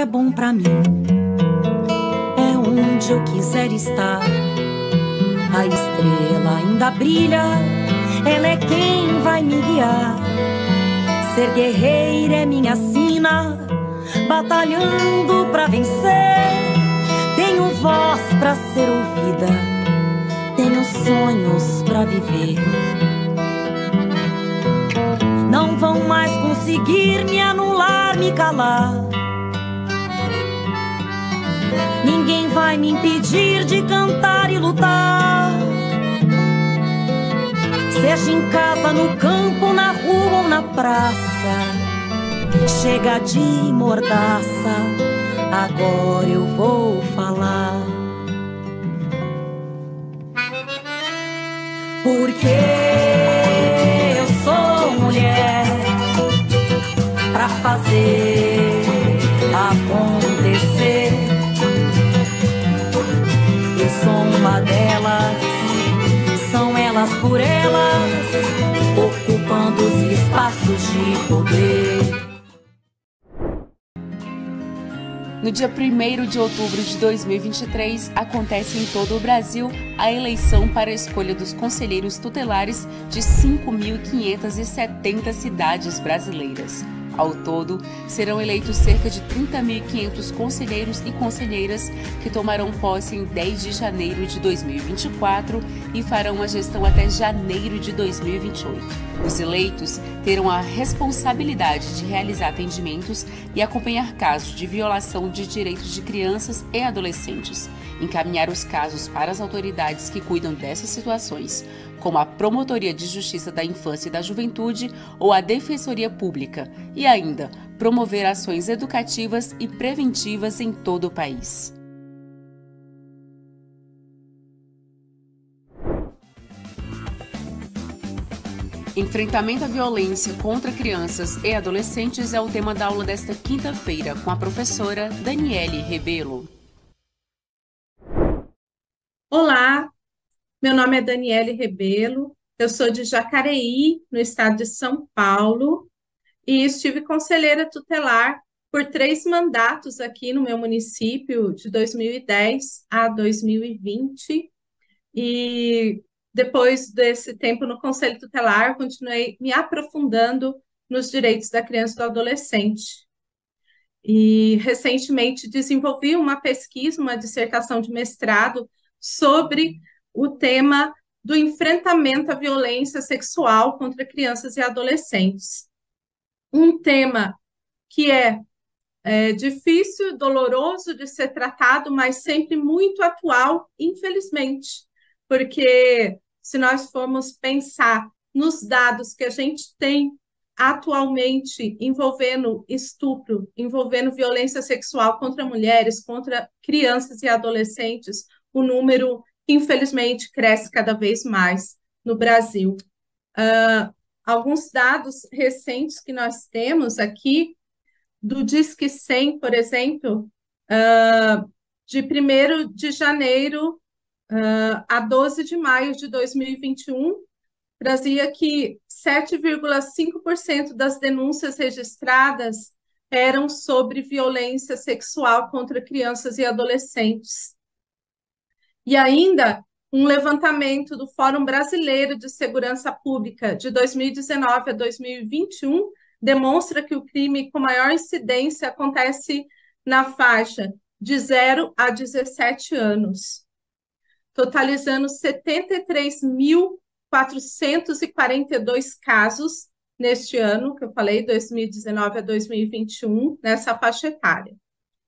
é bom pra mim, é onde eu quiser estar. A estrela ainda brilha, ela é quem vai me guiar. Ser guerreira é minha sina, batalhando pra vencer. Tenho voz pra ser ouvida, tenho sonhos pra viver. Não vão mais conseguir me anular, me calar. Ninguém vai me impedir de cantar e lutar. Seja em casa, no campo, na rua ou na praça. Chega de mordaça, agora eu vou falar. Porque eu sou mulher pra fazer acontecer. Eu sou uma delas, são elas por elas, ocupando os espaços de poder. No dia 1º de outubro de 2023, acontece em todo o Brasil a eleição para a escolha dos conselheiros tutelares de 5.570 cidades brasileiras. Ao todo, serão eleitos cerca de 30.500 conselheiros e conselheiras que tomarão posse em 10 de janeiro de 2024 e farão a gestão até janeiro de 2028. Os eleitos terão a responsabilidade de realizar atendimentos e acompanhar casos de violação de direitos de crianças e adolescentes, encaminhar os casos para as autoridades que cuidam dessas situações, como a Promotoria de Justiça da Infância e da Juventude ou a Defensoria Pública, e ainda promover ações educativas e preventivas em todo o país. Enfrentamento à violência contra crianças e adolescentes é o tema da aula desta quinta-feira, com a professora Daniele Rebelo. Olá, meu nome é Daniele Rebelo, eu sou de Jacareí, no estado de São Paulo, e estive conselheira tutelar por 3 mandatos aqui no meu município, de 2010 a 2020, e depois desse tempo no Conselho Tutelar, continuei me aprofundando nos direitos da criança e do adolescente. E recentemente desenvolvi uma pesquisa, uma dissertação de mestrado sobre o tema do enfrentamento à violência sexual contra crianças e adolescentes. Um tema que é difícil, doloroso de ser tratado, mas sempre muito atual, infelizmente, porque se nós formos pensar nos dados que a gente tem atualmente envolvendo estupro, envolvendo violência sexual contra mulheres, contra crianças e adolescentes, o número, infelizmente, cresce cada vez mais no Brasil. Alguns dados recentes que nós temos aqui, do Disque 100, por exemplo, de 1º de janeiro a 12 de maio de 2021, trazia que 7,5% das denúncias registradas eram sobre violência sexual contra crianças e adolescentes. E ainda, um levantamento do Fórum Brasileiro de Segurança Pública de 2019 a 2021 demonstra que o crime com maior incidência acontece na faixa de 0 a 17 anos, totalizando 73.442 casos neste ano, que eu falei, 2019 a 2021, nessa faixa etária.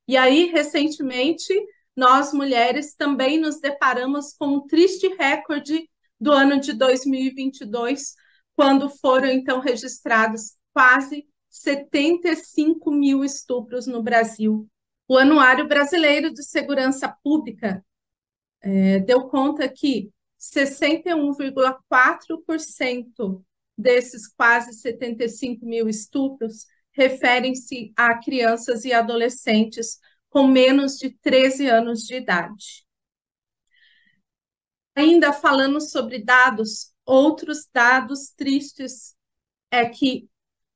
E aí, recentemente, nós, mulheres, também nos deparamos com um triste recorde do ano de 2022, quando foram, então, registrados quase 75 mil estupros no Brasil. O Anuário Brasileiro de Segurança Pública deu conta que 61,4% desses quase 75 mil estupros referem-se a crianças e adolescentes com menos de 13 anos de idade. Ainda falando sobre dados, outros dados tristes é que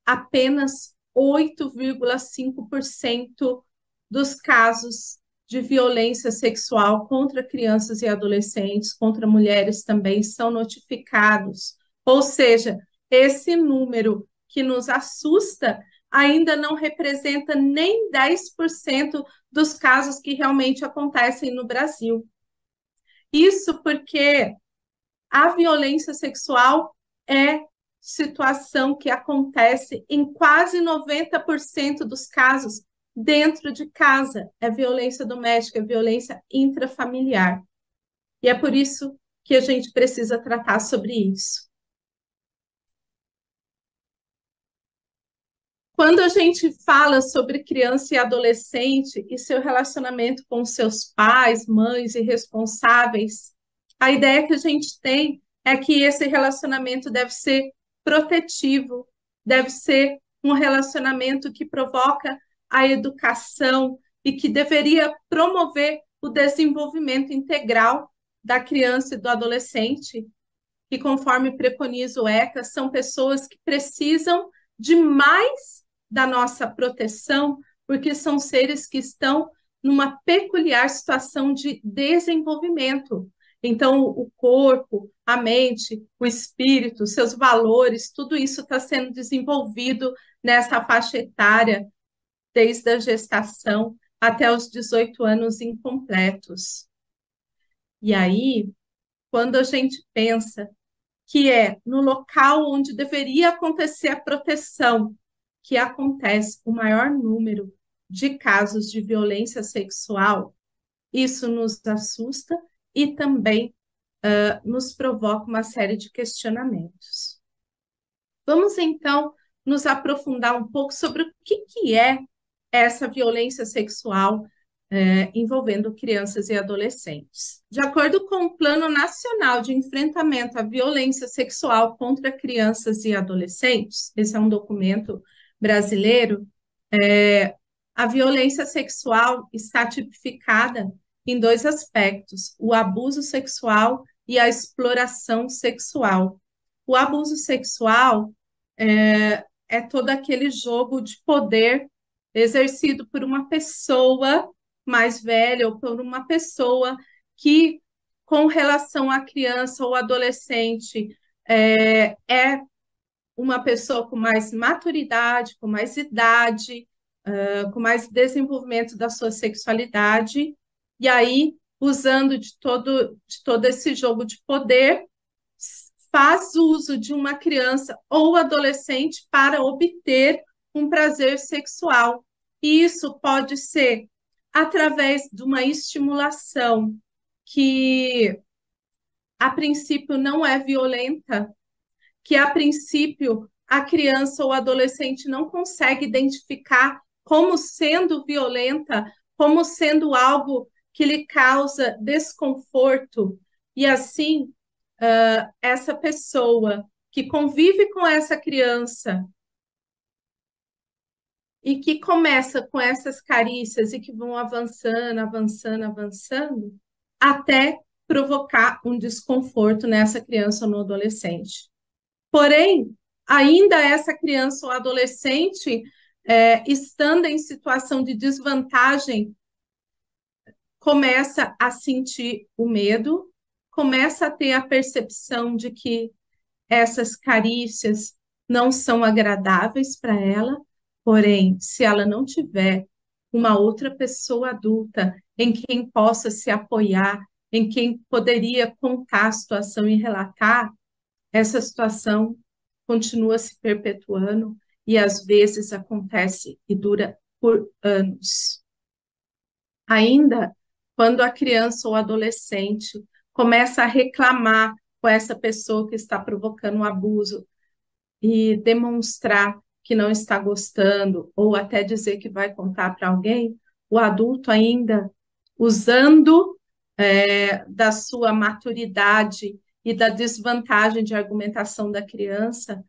apenas 8,5% dos casos de violência sexual contra crianças e adolescentes, contra mulheres também são notificados. Ou seja, esse número que nos assusta ainda não representa nem 10% dos casos que realmente acontecem no Brasil. Isso porque a violência sexual é situação que acontece em quase 90% dos casos dentro de casa. É violência doméstica, é violência intrafamiliar. E é por isso que a gente precisa tratar sobre isso. Quando a gente fala sobre criança e adolescente e seu relacionamento com seus pais, mães e responsáveis, a ideia que a gente tem é que esse relacionamento deve ser protetivo, deve ser um relacionamento que provoca a educação e que deveria promover o desenvolvimento integral da criança e do adolescente, que, conforme preconiza o ECA, são pessoas que precisam de mais da nossa proteção, porque são seres que estão numa peculiar situação de desenvolvimento. Então, o corpo, a mente, o espírito, seus valores, tudo isso está sendo desenvolvido nessa faixa etária, desde a gestação até os 18 anos incompletos. E aí, quando a gente pensa que é no local onde deveria acontecer a proteção, que acontece o maior número de casos de violência sexual, isso nos assusta e também nos provoca uma série de questionamentos. Vamos então nos aprofundar um pouco sobre o que é essa violência sexual envolvendo crianças e adolescentes. De acordo com o Plano Nacional de Enfrentamento à Violência Sexual contra Crianças e Adolescentes, esse é um documento brasileiro, a violência sexual está tipificada em dois aspectos: o abuso sexual e a exploração sexual. O abuso sexual é todo aquele jogo de poder exercido por uma pessoa mais velha ou por uma pessoa que, com relação à criança ou adolescente, é uma pessoa com mais maturidade, com mais idade, com mais desenvolvimento da sua sexualidade, e aí, usando de todo esse jogo de poder, faz uso de uma criança ou adolescente para obter um prazer sexual. E isso pode ser através de uma estimulação que, a princípio, não é violenta, que, a princípio, a criança ou adolescente não consegue identificar como sendo violenta, como sendo algo que lhe causa desconforto. E assim, essa pessoa que convive com essa criança e que começa com essas carícias e que vão avançando, avançando, avançando, até provocar um desconforto nessa criança ou no adolescente. Porém, ainda essa criança ou adolescente, estando em situação de desvantagem, começa a sentir o medo, começa a ter a percepção de que essas carícias não são agradáveis para ela, porém, se ela não tiver uma outra pessoa adulta em quem possa se apoiar, em quem poderia contar a situação e relatar, essa situação continua se perpetuando e às vezes acontece e dura por anos. Ainda quando a criança ou adolescente começa a reclamar com essa pessoa que está provocando o abuso e demonstrar que não está gostando ou até dizer que vai contar para alguém, o adulto ainda usando da sua maturidade e da desvantagem de argumentação da criança,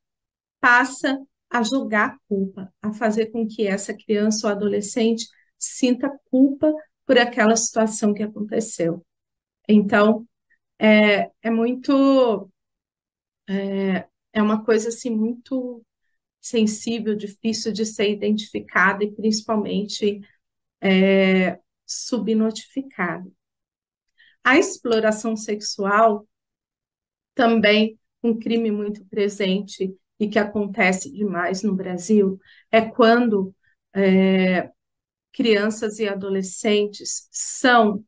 passa a julgar a culpa, a fazer com que essa criança ou adolescente sinta culpa por aquela situação que aconteceu. Então, é muito, é uma coisa assim muito sensível, difícil de ser identificada e principalmente subnotificado. A exploração sexual também um crime muito presente e que acontece demais no Brasil é quando crianças e adolescentes são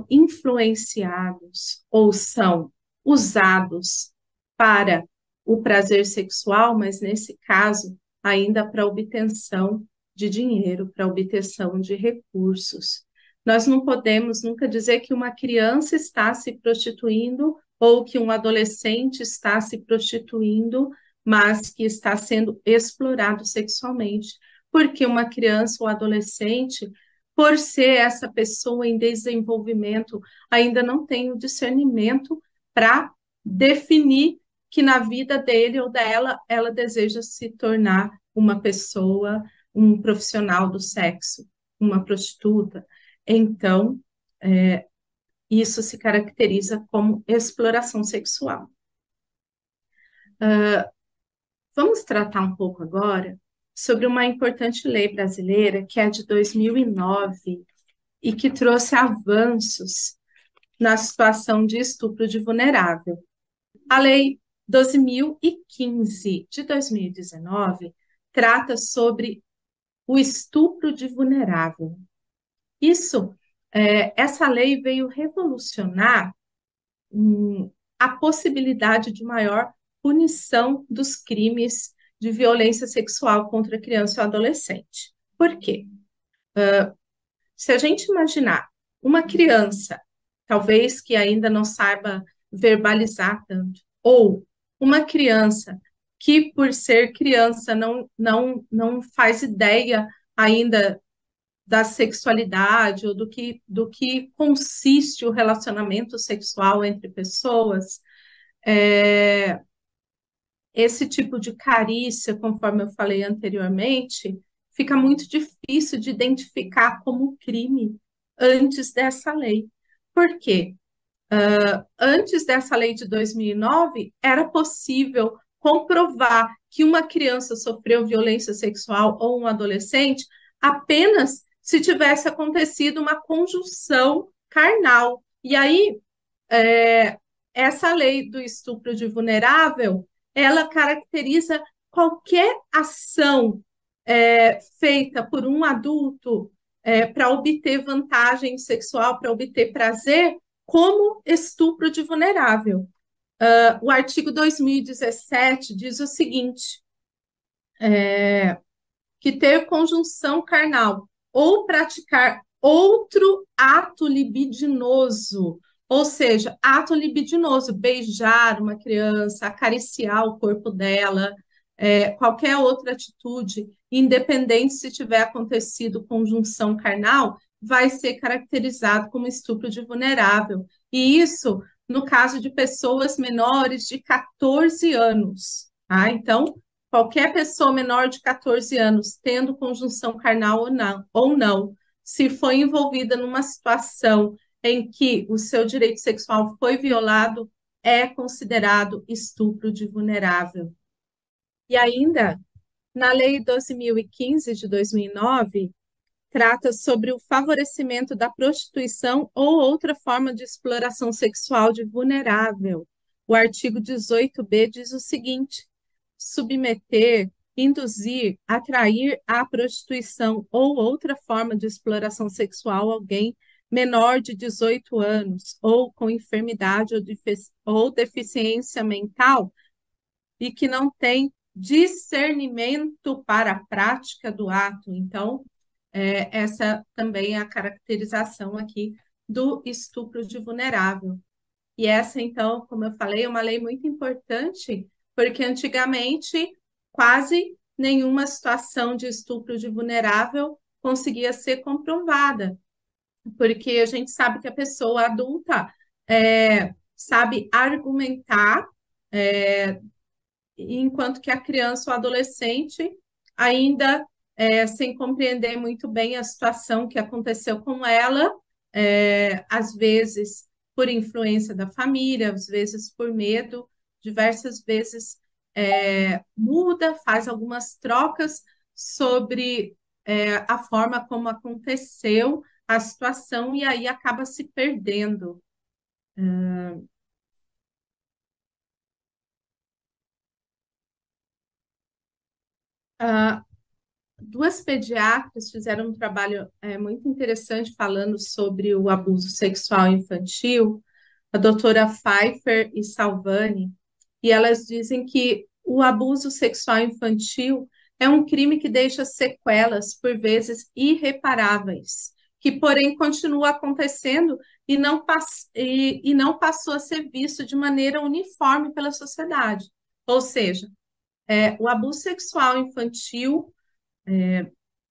influenciados ou são usados para o prazer sexual, mas nesse caso ainda para obtenção de dinheiro, para obtenção de recursos. Nós não podemos nunca dizer que uma criança está se prostituindo ou que um adolescente está se prostituindo, mas que está sendo explorado sexualmente, porque uma criança ou adolescente, por ser essa pessoa em desenvolvimento, ainda não tem o discernimento para definir que na vida dele ou dela, ela deseja se tornar uma pessoa, um profissional do sexo, uma prostituta. Então, isso se caracteriza como exploração sexual. Vamos tratar um pouco agora sobre uma importante lei brasileira, que é de 2009, e que trouxe avanços na situação de estupro de vulnerável. A Lei 12.015 de 2019 trata sobre o estupro de vulnerável. Essa lei veio revolucionar a possibilidade de maior punição dos crimes de violência sexual contra criança ou adolescente. Por quê? Se a gente imaginar uma criança, talvez que ainda não saiba verbalizar tanto, ou uma criança que, por ser criança, não faz ideia ainda da sexualidade ou do que consiste o relacionamento sexual entre pessoas, esse tipo de carícia, conforme eu falei anteriormente, fica muito difícil de identificar como crime antes dessa lei. Por quê? Antes dessa lei de 2009, era possível comprovar que uma criança sofreu violência sexual ou um adolescente apenas se tivesse acontecido uma conjunção carnal. E aí, essa lei do estupro de vulnerável, ela caracteriza qualquer ação feita por um adulto para obter vantagem sexual, para obter prazer, como estupro de vulnerável. O artigo 2017 diz o seguinte, que ter conjunção carnal ou praticar outro ato libidinoso, ou seja, ato libidinoso, beijar uma criança, acariciar o corpo dela, qualquer outra atitude, independente se tiver acontecido conjunção carnal, vai ser caracterizado como estupro de vulnerável. E isso no caso de pessoas menores de 14 anos. Tá? Então, qualquer pessoa menor de 14 anos, tendo conjunção carnal ou não, se foi envolvida numa situação em que o seu direito sexual foi violado, é considerado estupro de vulnerável. E ainda, na Lei 12.015 de 2009, trata sobre o favorecimento da prostituição ou outra forma de exploração sexual de vulnerável. O artigo 18b diz o seguinte: submeter, induzir, atrair à prostituição ou outra forma de exploração sexual alguém menor de 18 anos ou com enfermidade ou deficiência mental e que não tem discernimento para a prática do ato. Então, essa também é a caracterização aqui do estupro de vulnerável. E essa, então, como eu falei, é uma lei muito importante, porque antigamente quase nenhuma situação de estupro de vulnerável conseguia ser comprovada, porque a gente sabe que a pessoa adulta sabe argumentar, enquanto que a criança ou adolescente ainda sem compreender muito bem a situação que aconteceu com ela, às vezes por influência da família, às vezes por medo, diversas vezes muda, faz algumas trocas sobre a forma como aconteceu a situação e aí acaba se perdendo. Ah, duas pediatras fizeram um trabalho muito interessante falando sobre o abuso sexual infantil, a doutora Pfeiffer e Salvani, e elas dizem que o abuso sexual infantil é um crime que deixa sequelas, por vezes irreparáveis, que, porém, continua acontecendo e não passou a ser visto de maneira uniforme pela sociedade. Ou seja, o abuso sexual infantil,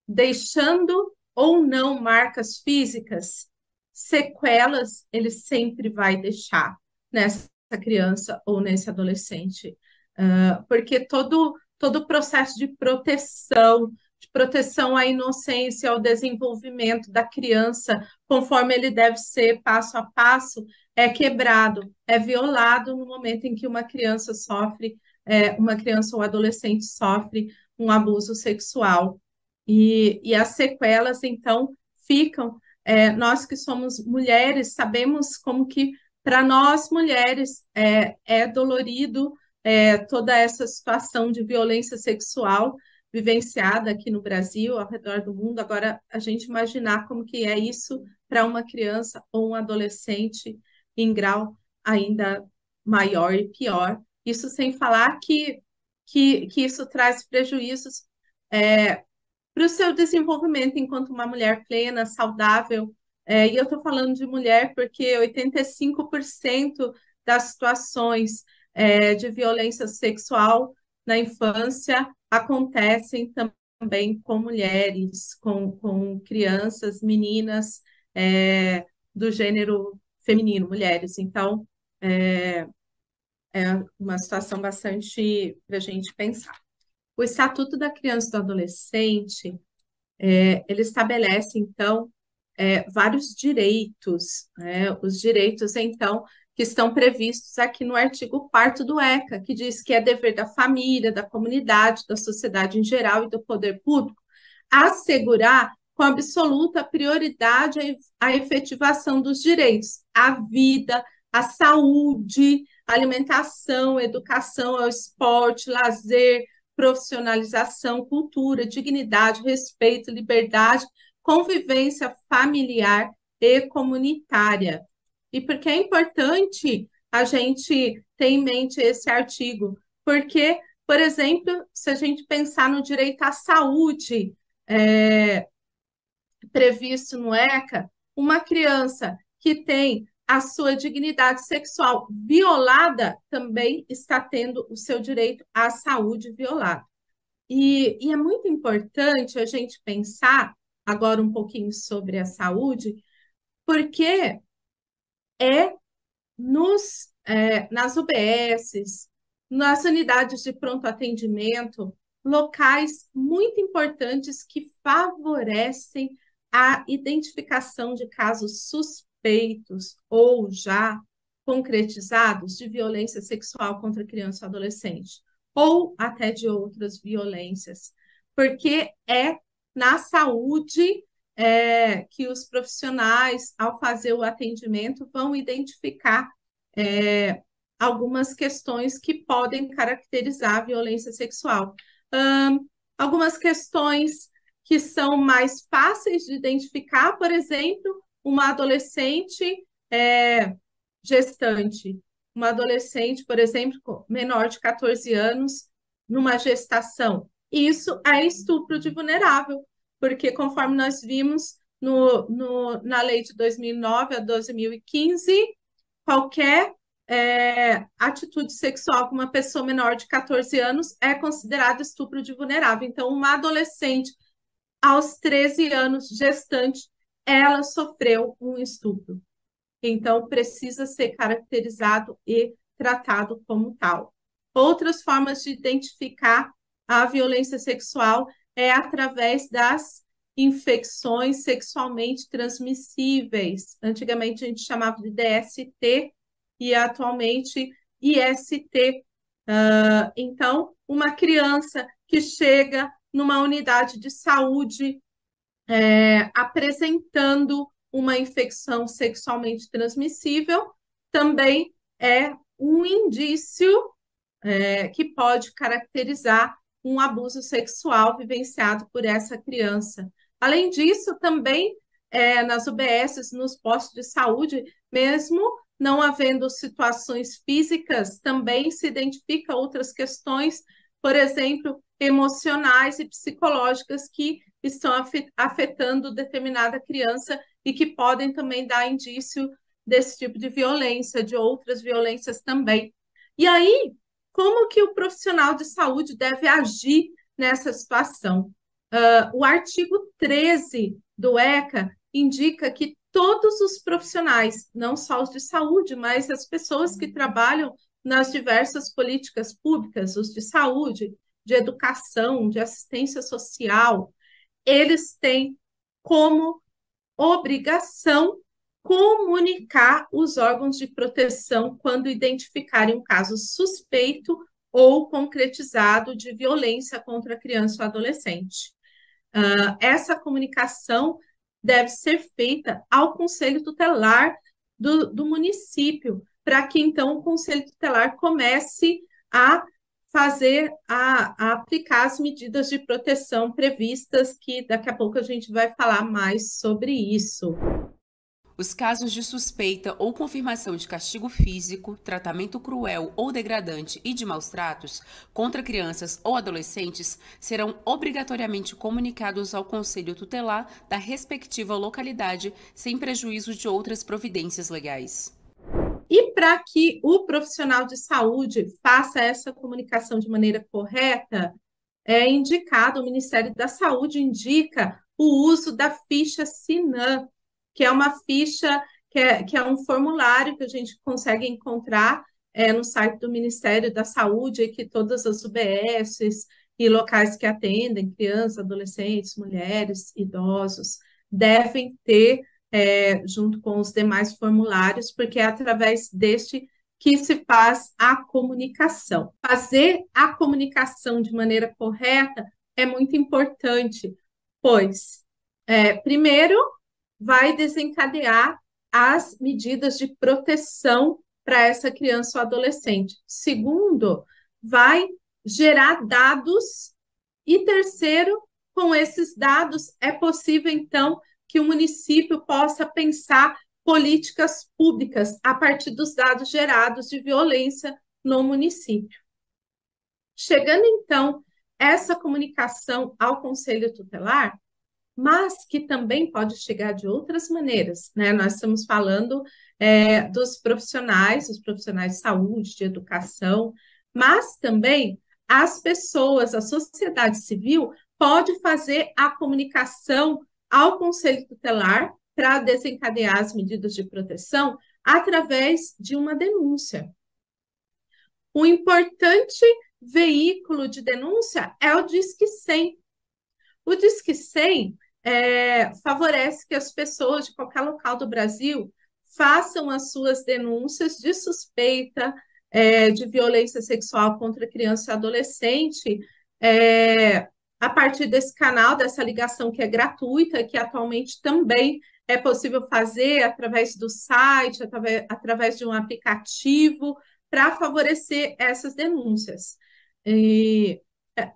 deixando ou não marcas físicas, sequelas ele sempre vai deixar nessa criança ou nesse adolescente. Porque todo o processo de proteção à inocência, ao desenvolvimento da criança, conforme ele deve ser passo a passo, é quebrado, é violado no momento em que uma criança ou adolescente sofre um abuso sexual. E as sequelas, então, ficam. Nós que somos mulheres, sabemos como que, para nós mulheres, é dolorido toda essa situação de violência sexual vivenciada aqui no Brasil, ao redor do mundo. Agora, a gente imaginar como que é isso para uma criança ou um adolescente em grau ainda maior e pior. Isso sem falar que isso traz prejuízos para o seu desenvolvimento enquanto uma mulher plena, saudável. E eu estou falando de mulher porque 85% das situações de violência sexual na infância acontecem também com mulheres, com crianças, meninas do gênero feminino, mulheres. Então, é uma situação bastante para a gente pensar. O Estatuto da Criança e do Adolescente, ele estabelece, então, vários direitos, né? Os direitos, então, que estão previstos aqui no artigo 4º do ECA, que diz que é dever da família, da comunidade, da sociedade em geral e do poder público assegurar com absoluta prioridade a efetivação dos direitos à vida, à saúde, à alimentação, educação, ao esporte, lazer, profissionalização, cultura, dignidade, respeito, liberdade, convivência familiar e comunitária. E por que é importante a gente ter em mente esse artigo? Porque, por exemplo, se a gente pensar no direito à saúde previsto no ECA, uma criança que tem a sua dignidade sexual violada também está tendo o seu direito à saúde violado. E é muito importante a gente pensar agora um pouquinho sobre a saúde, porque é nas UBSs, nas unidades de pronto atendimento, locais muito importantes que favorecem a identificação de casos suspeitos ou já concretizados de violência sexual contra criança e adolescente, ou até de outras violências, porque é na saúde que os profissionais, ao fazer o atendimento, vão identificar algumas questões que podem caracterizar a violência sexual. Algumas questões que são mais fáceis de identificar, por exemplo, uma adolescente gestante, uma adolescente, por exemplo, menor de 14 anos, numa gestação. Isso é estupro de vulnerável, porque conforme nós vimos na lei de 2009 a 2015, qualquer atitude sexual com uma pessoa menor de 14 anos é considerado estupro de vulnerável. Então, uma adolescente aos 13 anos, gestante, ela sofreu um estupro. Então, precisa ser caracterizado e tratado como tal. Outras formas de identificar a violência sexual é através das infecções sexualmente transmissíveis. Antigamente a gente chamava de DST e atualmente IST. Então, uma criança que chega numa unidade de saúde apresentando uma infecção sexualmente transmissível, também é um indício que pode caracterizar um abuso sexual vivenciado por essa criança. Além disso, também nas UBSs, nos postos de saúde, mesmo não havendo situações físicas, também se identifica outras questões, por exemplo, emocionais e psicológicas que estão afetando determinada criança e que podem também dar indício desse tipo de violência, de outras violências também. E aí, como que o profissional de saúde deve agir nessa situação? O artigo 13 do ECA indica que todos os profissionais, não só os de saúde, mas as pessoas que trabalham nas diversas políticas públicas, os de saúde, de educação, de assistência social, eles têm como obrigação comunicar os órgãos de proteção quando identificarem um caso suspeito ou concretizado de violência contra a criança ou adolescente. Essa comunicação deve ser feita ao Conselho Tutelar do município, para que então o Conselho Tutelar comece a aplicar as medidas de proteção previstas, que daqui a pouco a gente vai falar mais sobre isso. Os casos de suspeita ou confirmação de castigo físico, tratamento cruel ou degradante e de maus tratos contra crianças ou adolescentes serão obrigatoriamente comunicados ao Conselho Tutelar da respectiva localidade, sem prejuízo de outras providências legais. E para que o profissional de saúde faça essa comunicação de maneira correta, é indicado, o Ministério da Saúde indica o uso da ficha SINAM, que é uma ficha, que é um formulário que a gente consegue encontrar no site do Ministério da Saúde, que todas as UBSs e locais que atendem crianças, adolescentes, mulheres, idosos, devem ter junto com os demais formulários, porque é através deste que se faz a comunicação. Fazer a comunicação de maneira correta é muito importante, pois, primeiro, vai desencadear as medidas de proteção para essa criança ou adolescente. Segundo, vai gerar dados. E terceiro, com esses dados, é possível, então, que o município possa pensar políticas públicas a partir dos dados gerados de violência no município. Chegando, então, essa comunicação ao Conselho Tutelar, mas que também pode chegar de outras maneiras, né? Nós estamos falando dos profissionais, os profissionais de saúde, de educação, mas também as pessoas, a sociedade civil pode fazer a comunicação ao Conselho Tutelar para desencadear as medidas de proteção através de uma denúncia. Um importante veículo de denúncia é o Disque 100. O Disque 100 favorece que as pessoas de qualquer local do Brasil façam as suas denúncias de suspeita de violência sexual contra criança e adolescente a partir desse canal, dessa ligação que é gratuita, que atualmente também é possível fazer através do site, através de um aplicativo, para favorecer essas denúncias. E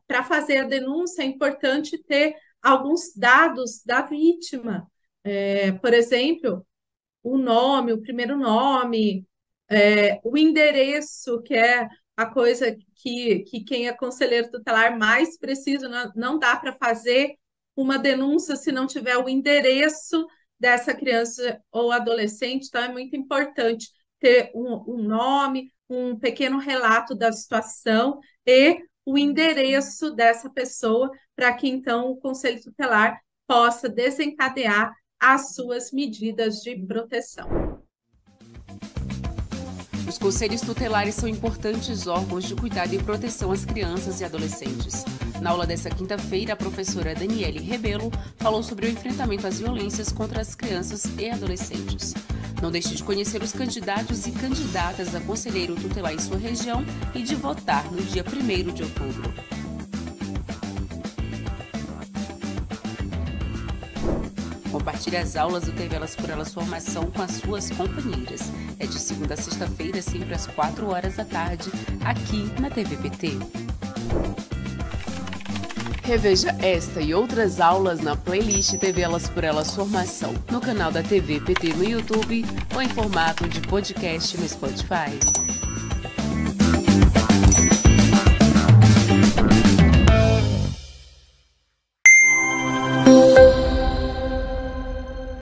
para fazer a denúncia é importante ter alguns dados da vítima. Por exemplo, o nome, o primeiro nome, o endereço, que é a coisa que quem é conselheiro tutelar mais precisa. Não dá para fazer uma denúncia se não tiver o endereço dessa criança ou adolescente. Então, é muito importante ter um nome, um pequeno relato da situação e o endereço dessa pessoa, para que, então, o Conselho Tutelar possa desencadear as suas medidas de proteção. Os conselhos tutelares são importantes órgãos de cuidado e proteção às crianças e adolescentes. Na aula desta quinta-feira, a professora Daniele Rebelo falou sobre o enfrentamento às violências contra as crianças e adolescentes. Não deixe de conhecer os candidatos e candidatas a conselheiro tutelar em sua região e de votar no dia 1º de outubro. Compartilhe as aulas do TV Elas por Elas Formação com as suas companheiras. É de segunda a sexta-feira, sempre às 4 horas da tarde, aqui na TV PT. Reveja esta e outras aulas na playlist TV Elas por Elas Formação, no canal da TV PT no YouTube ou em formato de podcast no Spotify.